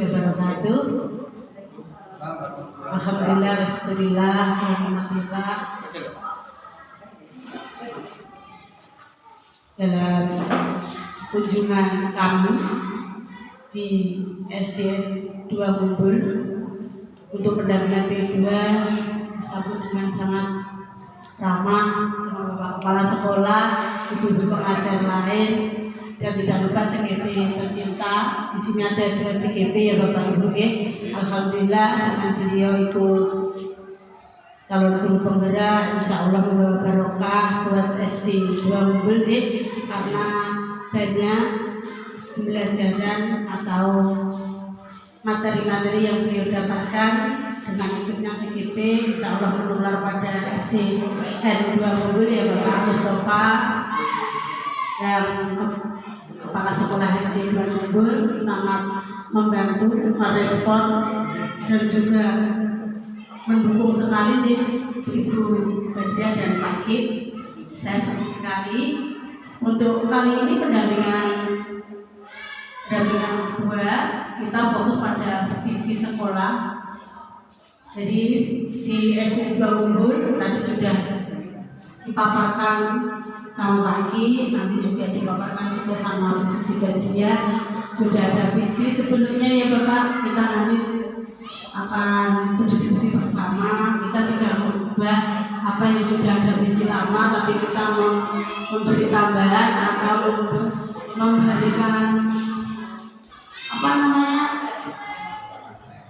wabarakatuh. Alhamdulillah, wasyukurillah, alhamdulillah. Dalam kunjungan kami di SDN 2 Bumbul untuk pendampingan P2 disambut dengan sangat ramah dengan Bapak Kepala Sekolah, ibu-ibu pengajar lain, dan tidak lupa CGP tercinta. Di sini ada 2 CGP ya Bapak Ibu. Alhamdulillah dengan beliau ikut calon guru penggerak, insya Allah membawa barokah buat SD 2 Bumbul karena banyak pembelajaran atau materi-materi yang beliau dapatkan dengan ikutnya CGP, insya Allah menular pada SD 2 Bumbul ya Bapak Mustafa yang Kepala Sekolah SD 2 Bumbul sangat membantu, merespon dan juga mendukung sekali Ibu Badia dan Pak Kip. Saya senang sekali untuk kali ini pendampingan kedua kita fokus pada visi sekolah. Jadi di SD 2 Bumbul tadi sudah dipaparkan sama pagi, nanti juga dipaparkan juga sama Bu Siti Badriah. Sudah ada visi sebelumnya ya Bapak, kita nanti akan berdiskusi bersama. Kita tidak mengubah apa yang sudah ada visi lama, tapi kita memberi tambahan atau memberikan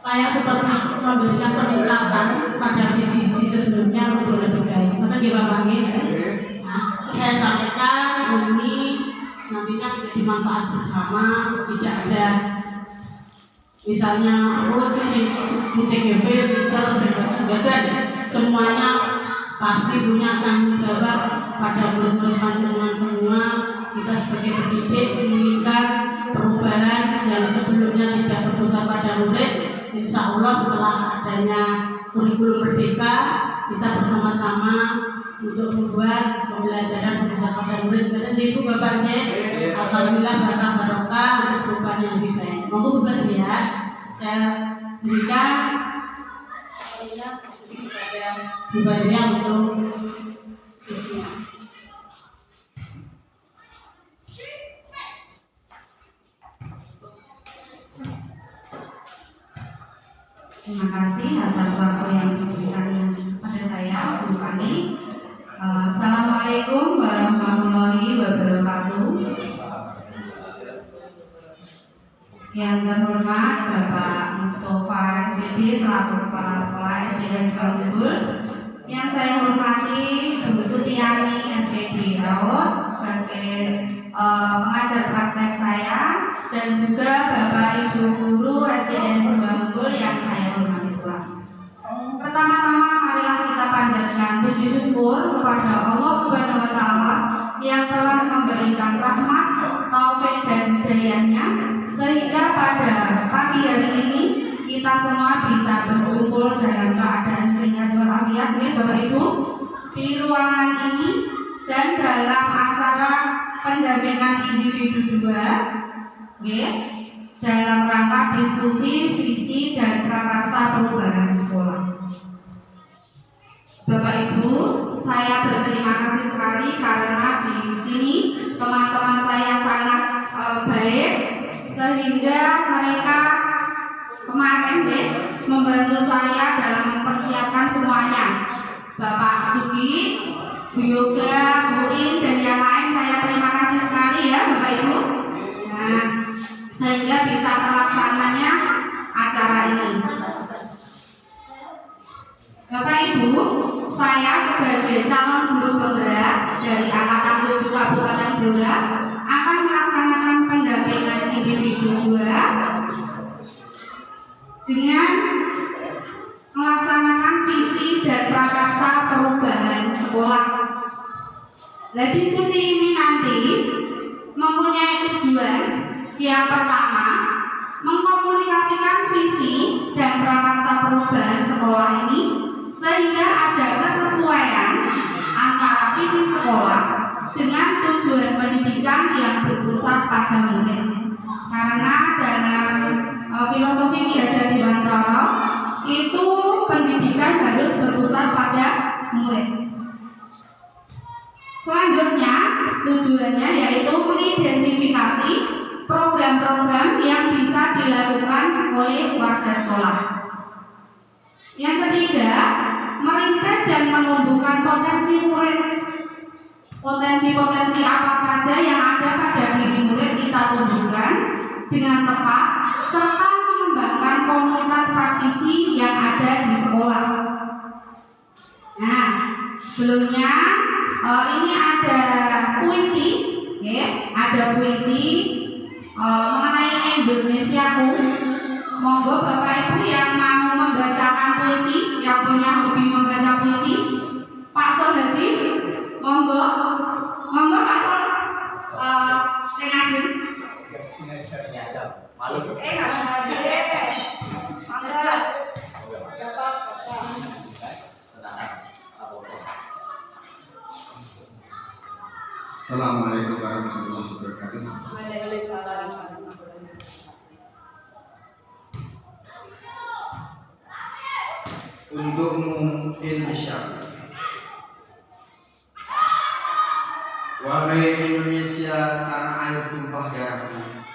kayak seperti memberikan peningkatan pada visi-visi sebelumnya untuk lebih baik. Maka Bapak saya sampaikan ini nantinya menjadi manfaat bersama, tidak ada misalnya di CGP betul semuanya pasti punya tanggung jawab pada murid-murid panjenengan semua. Kita sebagai pendidik menginginkan perubahan yang sebelumnya tidak berdosa pada murid. Insya Allah setelah adanya kurikulum merdeka, kita bersama-sama untuk membuat pembelajaran berdosa pada murid. Karena Ibu Bapaknya, alhamdulillah berkah barokah untuk perubahan yang lebih baik. Mohon berlihat, saya berikan kepada Bu Badia untuk isinya. Terima kasih atas waktu yang diberikan pada saya, Bu Fani. Assalamualaikum warahmatullahi wabarakatuh. Yang terhormat Bapak Mustafa SPD selaku Kepala Sekolah SDN 2 Bumbul. Yang saya hormati Bu Sutiani SPD Rawat sebagai pengajar praktek saya, dan juga Bapak Ibu Guru SDN 2 Bumbul yang saya hormati pula. Pertama-tama marilah kita panjatkan puji syukur kepada Allah Subhanahu wa taala yang telah memberikan rahmat, taufik dan hidayahnya sehingga pada pagi hari ini kita semua bisa berkumpul dalam keadaan sehat walafiat Bapak Ibu di ruangan ini dan dalam acara pendampingan individu 2 dalam rangka diskusi visi dan prakarsa perubahan sekolah. Bapak Ibu, saya berterima kasih sekali karena di sini teman-teman saya sangat baik sehingga mereka kemarin membantu saya dalam mempersiapkan semuanya. Bapak Suki, Bu Yoga, Bu In dan yang lain saya terima kasih sekali ya Bapak Ibu. Nah, sehingga bisa terlaksananya acara ini. Bapak Ibu, saya sebagai calon guru penggerak dari Angkatan 7 Kabupaten Blora akan melaksanakan pendampingan individu 2 dengan melaksanakan visi dan prakarsa perubahan sekolah. Nah, diskusi ini nanti mempunyai tujuan yang pertama, mengkomunikasikan visi dan prakarsa perubahan sekolah ini sehingga ada kesesuaian antara visi sekolah dengan tujuan pendidikan yang berpusat pada murid. Karena dalam filosofi itu pendidikan harus berpusat pada murid. Selanjutnya, tujuannya yaitu mengidentifikasi program-program yang bisa dilakukan oleh warga sekolah. Yang ketiga, merintis dan menumbuhkan potensi murid. Potensi-potensi apa saja yang ada pada diri murid kita tumbuhkan dengan tepat, serta mengembangkan komunitas praktisi yang ada di sekolah. Nah, sebelumnya ini ada puisi, ada puisi mengenai Indonesiaku. Monggo Bapak Ibu yang mau membacakan puisi, yang punya hobi membaca puisi, Pak Sohadi, monggo Pak Sol, ngajeng. Malu. Monggo. Assalamualaikum warahmatullahi wabarakatuh. Untukmu Indonesia, wahai Indonesia tanah air tumpah darahku,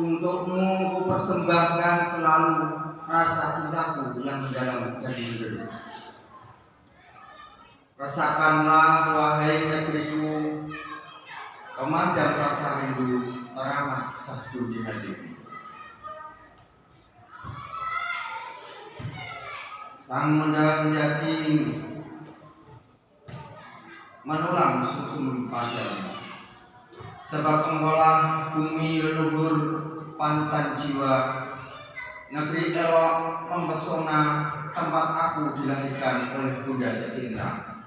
untukmu kupersembahkan selalu rasa cintaku yang mendalam dan jujur. Rasakanlah wahai negeriku, pemadam rasa rindu teramat sahdu di hatiku. Sang mendalam daging menulang sumsum padamu, sebab engkaulah bumi leluhur panutan jiwa, negeri elok mempesona tempat aku dilahirkan oleh Bunda tercinta.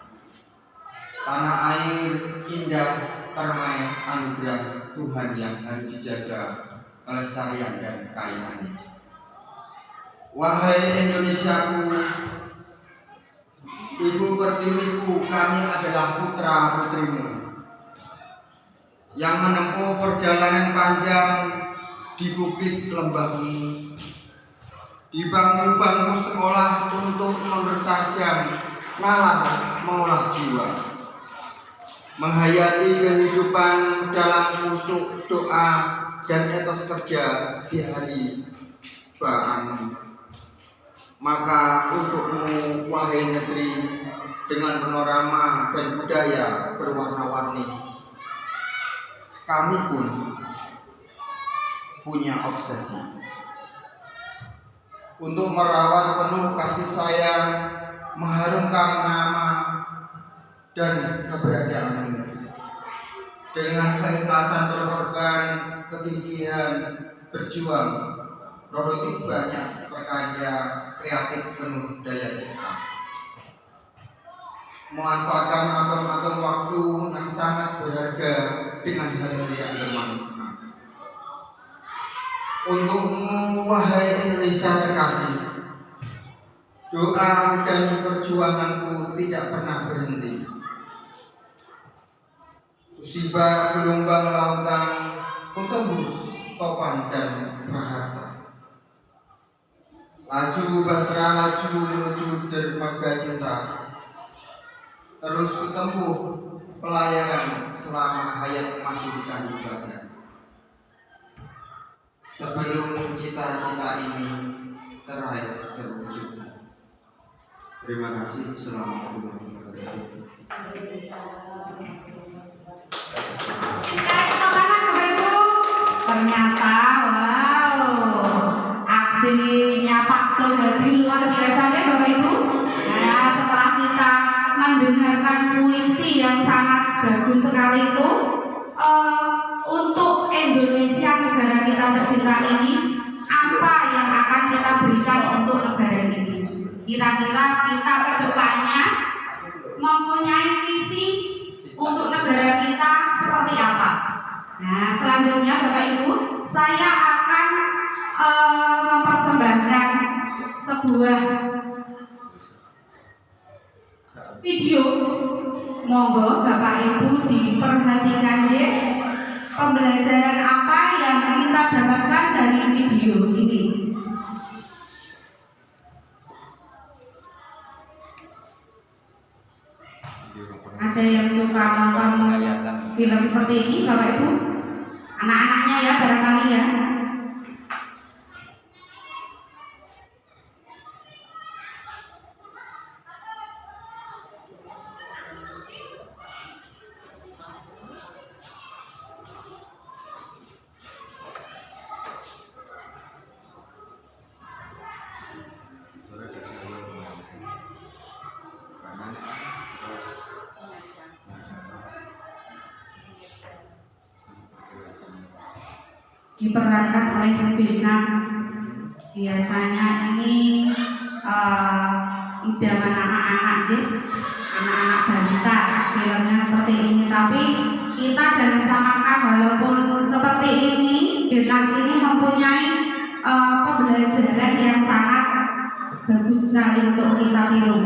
Tanah air indah permai anugerah Tuhan yang harus dijaga kelestarian dan kekayaannya. Wahai Indonesiaku, Ibu pertiwiku, kami adalah putra putrimu yang menempuh perjalanan panjang di bukit lembahmu, di bangku-bangku sekolah untuk mempertajam nalar mengolah jiwa, menghayati kehidupan dalam kusuk doa dan etos kerja di hari baanmu. Maka untukmu wahai negeri dengan panorama dan budaya berwarna-warni, kami pun punya obsesi untuk merawat penuh kasih sayang, mengharumkan nama dan keberadaanmu. Dengan keikhlasan berkorban, kegigihan berjuang, produktif banyak berkarya kreatif penuh daya cipta, memanfaatkan atom-atom waktu yang sangat berharga dengan hal-hal yang bermanfaat. Untukmu wahai Indonesia terkasih, doa dan perjuanganku tidak pernah berhenti. Musibah gelombang lautan kutembus topan dan praharta. Laju bahtera laju menuju dermaga cinta, terus kutempuh pelayaran selama hayat masih di kandungan. Sebelum cita-cita ini terakhir terwujud. Terima kasih. Assalamualaikum warahmatullahi wabarakatuh. Ternyata aksinya Pak Sohadi luar biasa ya Bapak Ibu. Nah, setelah kita mendengarkan puisi yang sangat bagus sekali itu, untuk Indonesia negara kita tercinta ini, apa yang akan kita berikan untuk negara ini? Kira-kira kita ke depannya mempunyai visi untuk negara kita seperti apa? Nah, selanjutnya Bapak Ibu, saya akan mempersembahkan sebuah video. Monggo Bapak Ibu diperhatikan ya, pembelajaran apa yang kita dapatkan dari video ini. Ada yang suka nonton film seperti ini Bapak Ibu? Anak-anaknya ya barangkali ya. Diperankan oleh Bintang. Biasanya ini idaman anak-anak sih, anak-anak balita filmnya seperti ini. Tapi kita jangan samakan, walaupun seperti ini Bintang ini mempunyai pembelajaran yang sangat bagus sekali untuk kita tiru.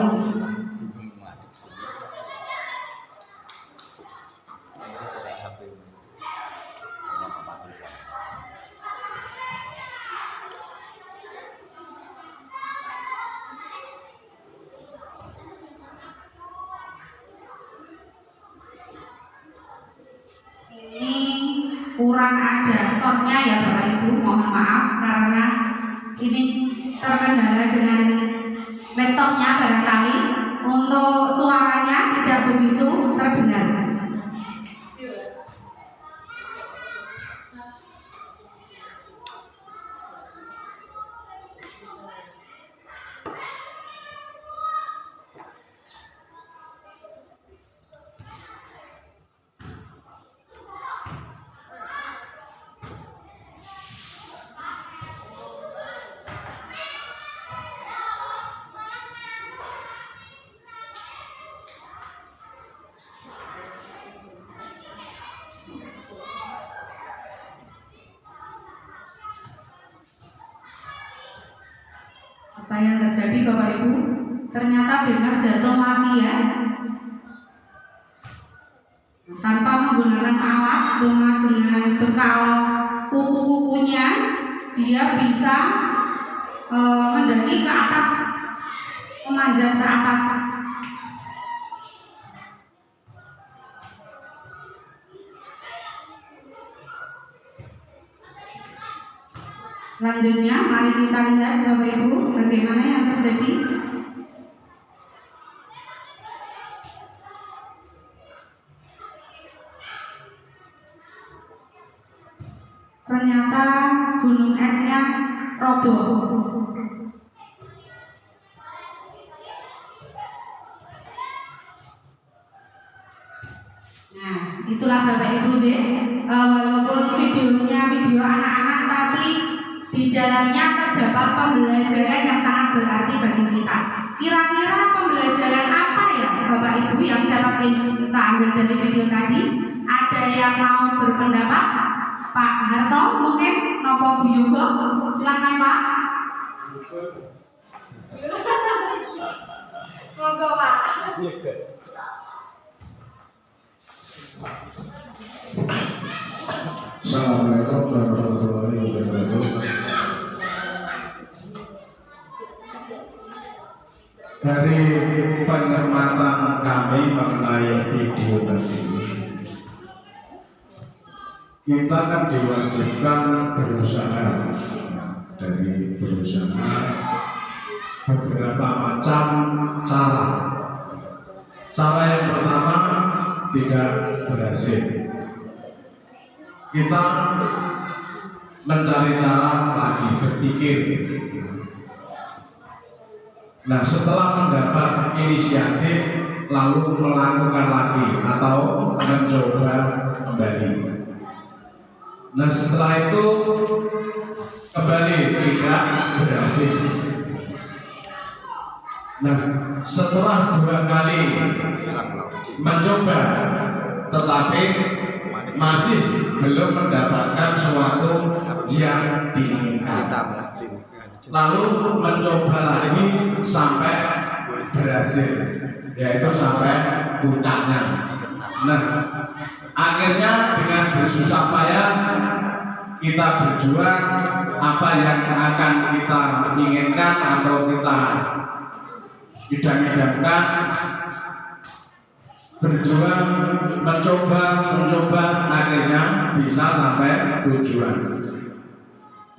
Kurang ada soundnya ya Bapak Ibu, mohon maaf karena ini terkendala dengan laptopnya barangkali untuk suaranya tidak begitu terdengar. Apa yang terjadi Bapak Ibu? Ternyata Bintang jatuh mati ya, tanpa menggunakan alat, cuma dengan bekal kuku-kukunya dia bisa mendaki ke atas, memanjat ke atas. Selanjutnya mari kita lihat Bapak Ibu bagaimana yang terjadi. Ternyata gunung esnya roboh. Nah, itulah Bapak Ibu deh. Walaupun videonya video anak-anak, tapi di dalamnya terdapat pembelajaran yang sangat berarti bagi kita. Kira-kira pembelajaran apa ya Bapak Ibu yang dapat kita ambil dari video tadi? Ada yang mau berpendapat? Pak Harto mungkin, Nopo Bu Yogo, silakan Pak. Monggo Pak. Assalamualaikum warahmatullahi wabarakatuh. Dari pengamatan kami mengenai video tadi, kita kan diwajibkan berusaha, dari berusaha beberapa macam cara. Cara yang pertama tidak berhasil, kita mencari cara lagi, berpikir. Nah, setelah mendapat inisiatif lalu melakukan lagi atau mencoba kembali. Nah, setelah itu kembali tidak berhasil. Nah, setelah 2 kali mencoba tetapi masih belum mendapatkan suatu yang diinginkan, lalu mencoba lagi sampai berhasil, yaitu sampai puncaknya. Nah, akhirnya dengan bersusah payah kita berjuang apa yang akan kita inginkan atau kita idam-idamkan, berjuang, mencoba, akhirnya bisa sampai tujuan.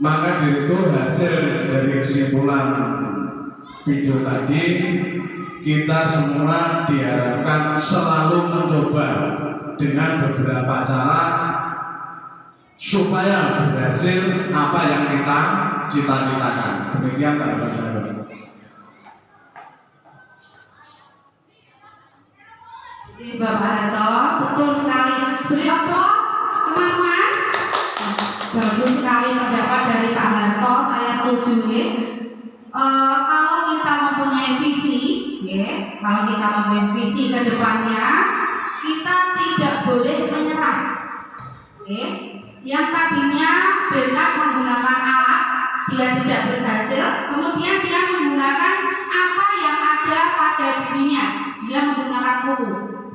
Maka dari itu hasil dari kesimpulan video tadi, kita semua diharapkan selalu mencoba dengan beberapa cara supaya berhasil apa yang kita cita-citakan. Demikian Pak Bapak. Bapak Harto, betul sekali. Beri aplaus, teman-teman. Bagus sekali pendapat dari Pak Harto, saya setuju. Kalau kita mempunyai visi, kalau kita mempunyai visi ke depannya, kita tidak boleh menyerah. Yang tadinya benar menggunakan alat, dia tidak berhasil, kemudian dia menggunakan apa yang ada pada dirinya, dia menggunakan buku.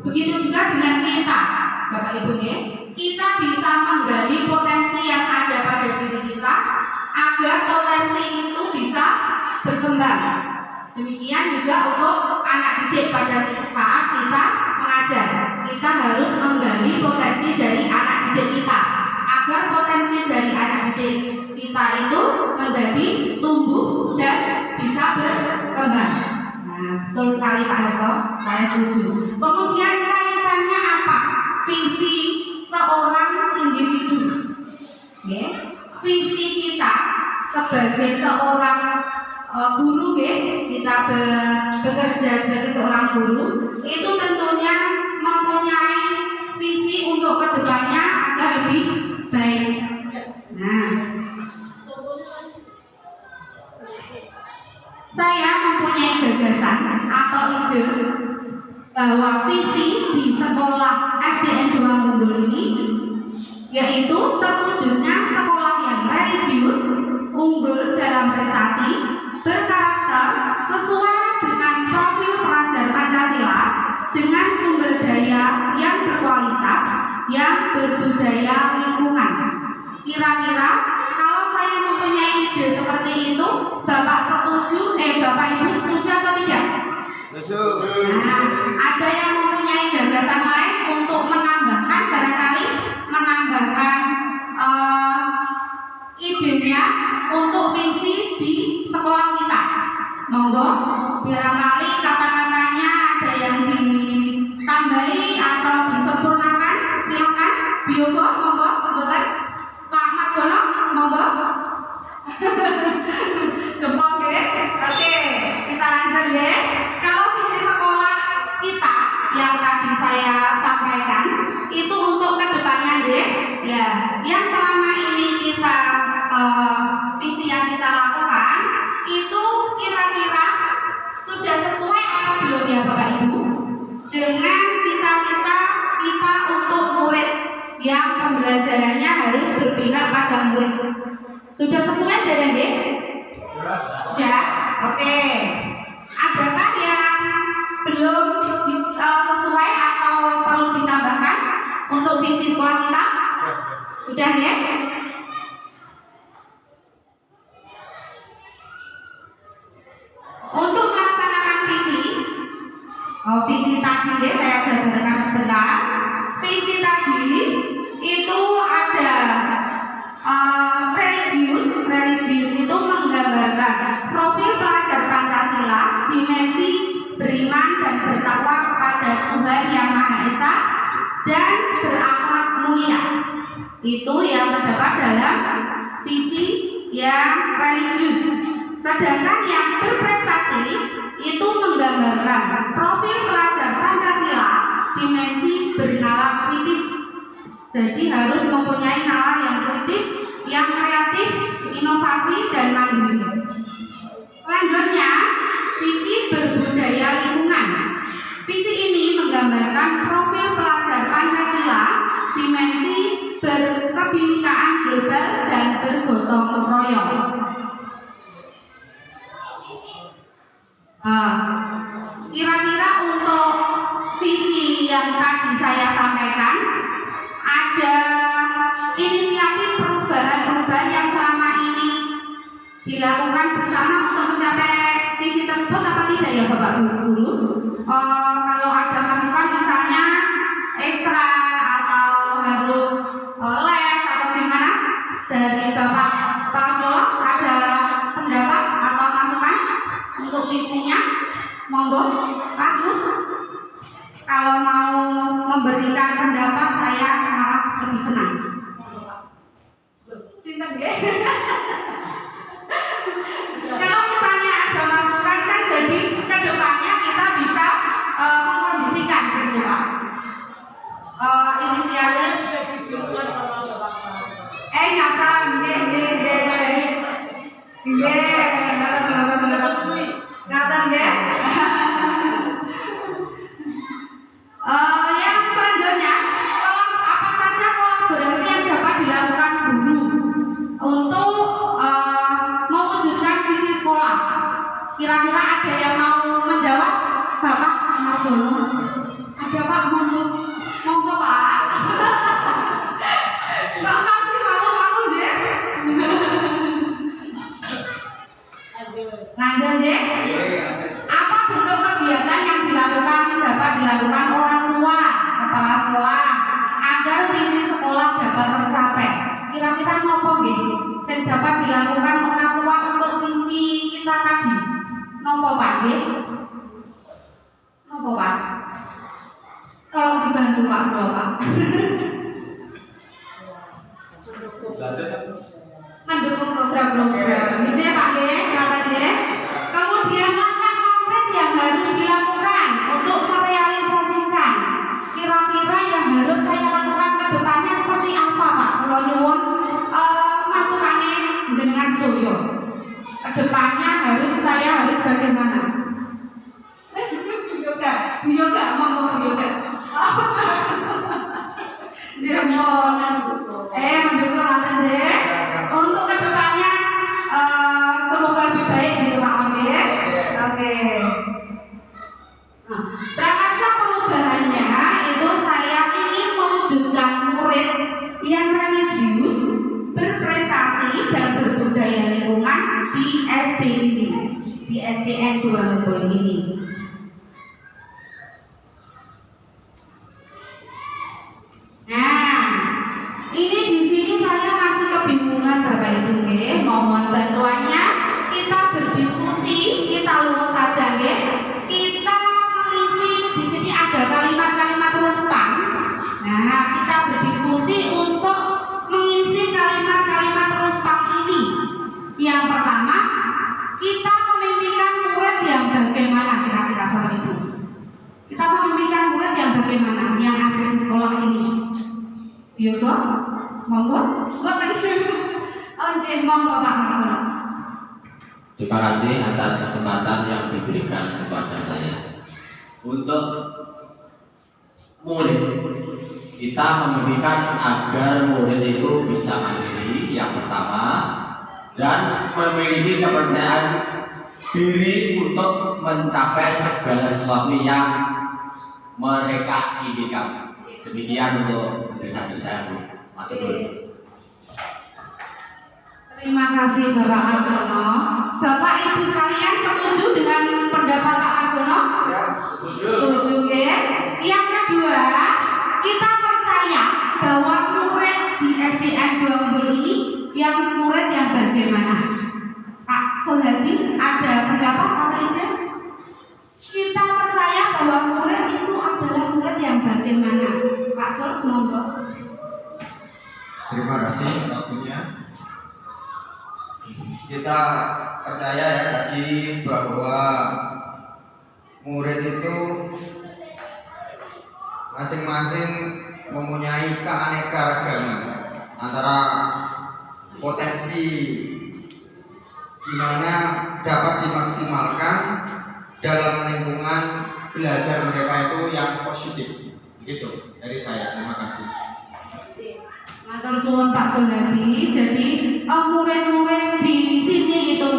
Begitu juga dengan kita, Bapak Ibu, kita bisa menggali potensi yang ada pada diri kita agar potensi itu bisa berkembang. Demikian juga untuk anak didik pada saat kita mengajar, kita harus menggali potensi dari anak didik kita agar potensi dari anak didik kita itu menjadi tumbuh dan bisa berkembang. Nah, betul sekali Pak Harto, saya setuju. Kemudian kaitannya apa? Visi seorang individu. Visi kita sebagai seorang guru, kita bekerja sebagai seorang guru, itu tentunya mempunyai visi untuk kedepannya agar lebih baik. Nah, saya mempunyai gagasan atau ide bahwa visi di sekolah SDN 2 Mundul ini yaitu terwujudnya sekolah yang religius, unggul dalam prestasi, berkarakter sesuai dengan profil pelajar Pancasila, dengan sumber daya yang berkualitas, yang berbudaya lingkungan. Kira-kira kalau saya mempunyai ide seperti itu, Bapak setuju? Bapak Ibu setuju atau tidak? Setuju. Nah, ada yang mempunyai gagasan lain untuk menambahkan, barangkali menambahkan idenya untuk visi di sekolah kita. Monggo, barangkali kata-katanya ada yang ditambahi atau disempurnakan. Silakan, Biogo, monggo, betul. Pak Margono, monggo. Jempol ya. Oke, kita lanjut ya. Kalau visi sekolah kita yang tadi saya sampaikan itu untuk kedepannya ya, yang selama ini kita visi yang kita lakukan itu kira-kira sudah sesuai apa belum ya Bapak Ibu dengan cita-cita kita untuk murid yang pembelajarannya harus berpihak pada murid. Sudah sesuai dengan sudah? Oke. Adakah yang belum sesuai atau perlu ditambahkan untuk visi sekolah kita? Sudah ya? Untuk melaksanakan visi tadi ya, saya jabarkan sebentar. Visi tadi itu ada religius itu menggambarkan profil pelajar Pancasila, dimensi beriman dan bertakwa kepada Tuhan Yang Maha Esa dan berakhlak mulia. Itu yang terdapat dalam visi yang religius. Sedangkan yang berprestasi itu menggambarkan profil pelajar Pancasila, dimensi bernalar kritis. Jadi harus mempunyai nalar yang kritis, yang kreatif, inovasi dan mandiri. Selanjutnya, visi berbudaya lingkungan. Visi ini menggambarkan profil pelajar Pancasila, dimensi berkebinekaan global dan bergotong royong. Kira-kira untuk visi yang tadi saya sampaikan, ada inisiatif perubahan yang selama ini dilakukan bersama untuk mencapai visi tersebut apa tidak ya Bapak Guru? Kalau ada masukan misalnya ekstra atau harus les atau gimana dari Bapak kepala sekolah, ada pendapat atau masukan untuk visinya? Monggo Pak Mus. Kalau mau memberikan pendapat saya malah lebih senang. Sinten nggih? Kalau misalnya ada masukan kan jadi kedepannya kita bisa mengkondisikan gitu Pak. Inisiatif nyata nggih nyata nggih. Yang selanjutnya, apa saja kolaborasi yang dapat dilakukan guru untuk mewujudkan visi sekolah? Kira-kira ada yang mau menjawab? Bapak Margono? Ada Pak? Monggo Pak. Kok masih malu-malu ya? Lanjut ya. Apa bentuk kegiatan yang dapat dilakukan orang tua, kepala sekolah agar visi sekolah dapat tercapai? Kira-kira ngopo nggih sing dapat dilakukan orang tua untuk visi kita tadi? Nopo Pak nggih? Nopo Pak? Tolong dibantu Pak, Bapak. Mendukung program-program. Gitu ya Pak nggih, kata nggih. Kemudian langkah konkret yang harus dilakukan untuk merealisasikan. Kira-kira yang harus saya lakukan ke depannya seperti apa Pak? Kalau nyuwun masukannya jenengan soyo. Ke depannya saya harus bagaimana? Yoga, monggo yoga. Dia mohon mendukung nanti deh. Untuk kedepannya semoga lebih baik gitu Pak Oke. Oke. Nah, prakarsa perubahannya itu saya ingin mewujudkan murid yang religius, berprestasi dan berbudaya lingkungan di SD ini, di SDN 2 Lembul ini. Nah, ini di sini saya masih kebingungan Bapak Ibu nggih, mohon bantuannya. Kita berdiskusi, kita lurus saja nggih. Kita mengisi di sini ada kalimat-kalimat rumpang. Nah, kita berdiskusi untuk mengisi kalimat-kalimat rumpang ini. Yang pertama, kita memimpikan murid yang bagaimana kira-kira Bapak Ibu? Kita memimpikan murid yang bagaimana yang ada di sekolah ini? Yoga, monggo. Monggo Pak Margono. Terima kasih atas kesempatan yang diberikan kepada saya. Untuk murid, kita memberikan agar murid itu bisa mandiri yang pertama dan memiliki kepercayaan diri untuk mencapai segala sesuatu yang mereka inginkan. Demikian untuk penjelasan saya, Bu. Terima kasih Bapak Margono. Bapak Ibu sekalian setuju dengan pendapat Pak Margono? Ya, setuju. Setuju ya. Yang kedua, kita percaya bahwa murid di SDN 2 Lembul ini yang murid yang bagaimana? Pak Solhadi ada pendapat atau ide? Kita percaya bahwa murid itu adalah murid yang bagaimana? Pak Sol, monggo. Terima kasih waktunya. Kita percaya ya tadi bahwa murid itu masing-masing mempunyai keanekaragaman antara potensi di mana dapat dimaksimalkan dalam lingkungan belajar mereka itu yang positif. Begitu dari saya. Terima kasih. Matur suwun Pak Solhadi. Jadi murid-murid di sini itu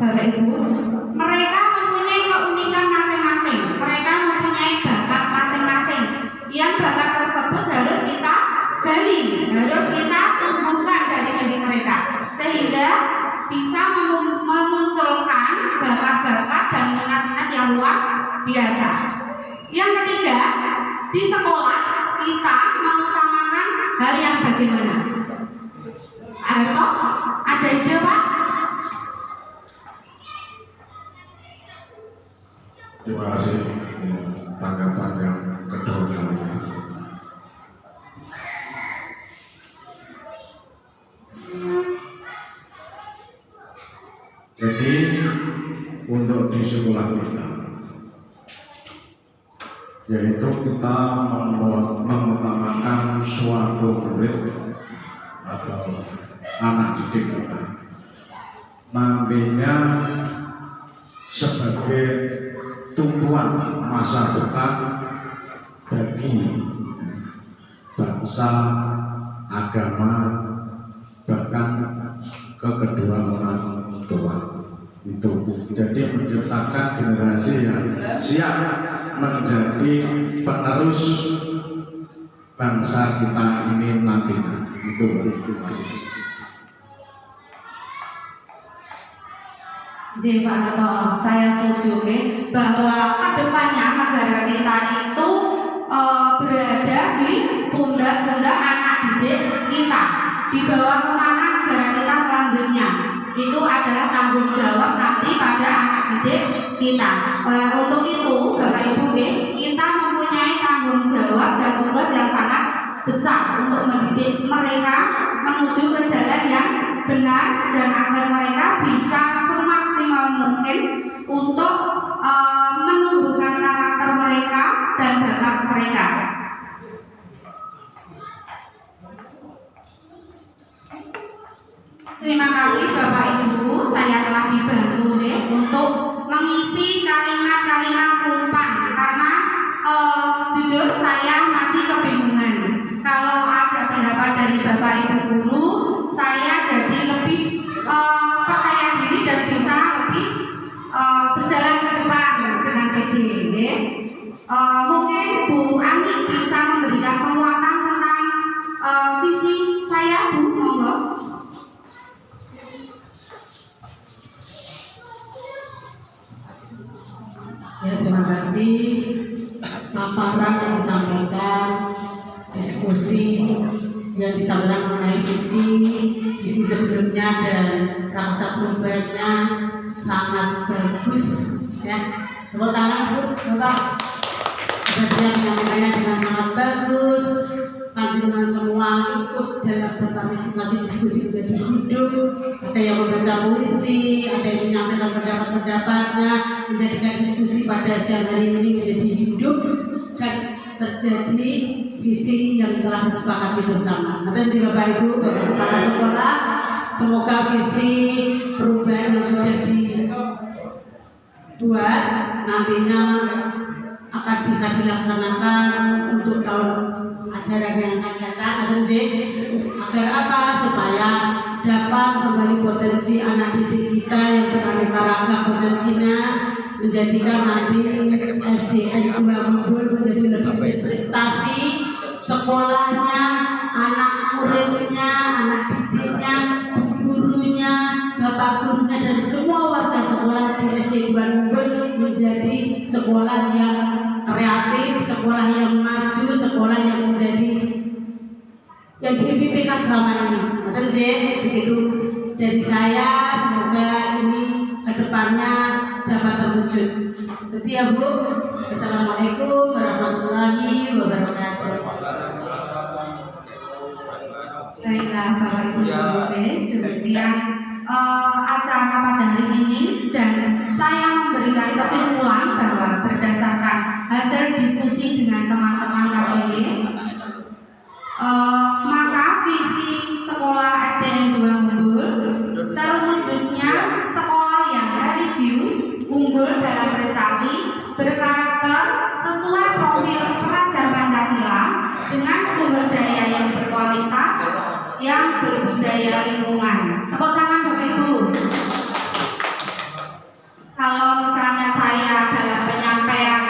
Bapak Ibu, mereka mempunyai keunikan masing-masing. Mereka mempunyai bakat masing-masing. Yang bakat tersebut harus kita gali, harus kita tumbuhkan dari diri mereka sehingga bisa biasa. Yang ketiga, di sekolah kita mengutamakan hal yang bagaimana? Arto, ada ide Pak? Terima kasih tanggapan yang kedua kali. Jadi untuk di sekolah kita, yaitu kita mengutamakan suatu murid atau anak didik kita nantinya sebagai tumpuan masa depan bagi bangsa, agama, bahkan ke kedua orang tua itu. Jadi menciptakan generasi yang siap menjadi penerus bangsa kita ini nantinya. Itu masih. Jadi Pak Harto, saya setuju bahwa kedepannya negara kita itu berada di pundak-pundak anak didik kita. Dibawa kemana negara kita selanjutnya? Itu adalah tanggung jawab nanti pada anak didik kita. Oleh untuk itu, Bapak Ibu, kita mempunyai tanggung jawab dan tugas yang sangat besar untuk mendidik mereka menuju ke jalan yang benar dan agar mereka bisa semaksimal mungkin untuk menumbuhkan karakter mereka dan bakat mereka. Terima kasih Bapak Ibu, saya telah dibantu untuk mengisi kalimat-kalimat rumpang karena jujur saya masih kebingungan. Kalau ada pendapat dari Bapak Ibu guru, saya jadi lebih percaya diri dan bisa lebih berjalan ke depan dengan pede. Mungkin Bu Ani bisa memberikan penguatan tentang visi saya, Bu, monggo. Ya, terima kasih paparan yang disampaikan, diskusi yang disampaikan mengenai visi sebelumnya dan rasa perubahannya sangat bagus ya. Tepuk tangan Bu, Bapak. Bagian yang menyampaikannya dengan sangat bagus. Panjenengan semua ikut dalam berpartisipasi diskusi menjadi hidup. Ada yang membaca puisi, ada yang menyampaikan pendapat-pendapatnya, menjadikan diskusi pada siang hari ini menjadi hidup dan terjadi visi yang telah disepakati bersama. Nanti Bapak Ibu, Bapak Kepala Sekolah, semoga visi perubahan yang sudah dibuat nantinya akan bisa dilaksanakan untuk tahun ajaran yang akan datang. Agar apa? Supaya dapat menggali potensi anak didik kita yang beraneka ragam potensinya, menjadikan nanti SDN 2 Umbul menjadi lebih berprestasi, sekolahnya, anak muridnya, anak didiknya, gurunya, bapak gurunya dan semua warga sekolah di SD 2 Umbul menjadi sekolah yang kreatif, sekolah yang maju, sekolah yang menjadi yang diimpikan selama ini. Begitu dari saya, semoga ini kedepannya dapat terwujud. Berarti ya Bu. Assalamualaikum warahmatullahi wabarakatuh. Baiklah Bapak Ibu guru, demikian acara pada hari ini dan saya memberikan kesimpulan bahwa berdasarkan hasil diskusi dengan teman-teman KPD, maka visi sekolah SDN 2 Umbul terwujudnya sekolah yang religius, unggul dalam prestasi, berkarakter sesuai profil pelajar Pancasila dengan sumber daya yang berkualitas, yang berbudaya lingkungan. Tepuk tangan Bapak Ibu. Kalau misalnya saya dalam penyampaian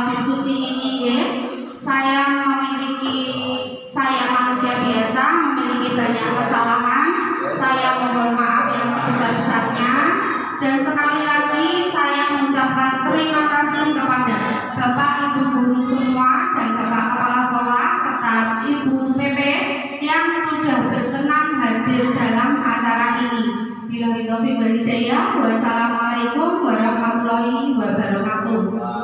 diskusi ini, saya hadir dalam acara ini. Billahi taufiq wal hidayah. Wassalamualaikum warahmatullahi wabarakatuh.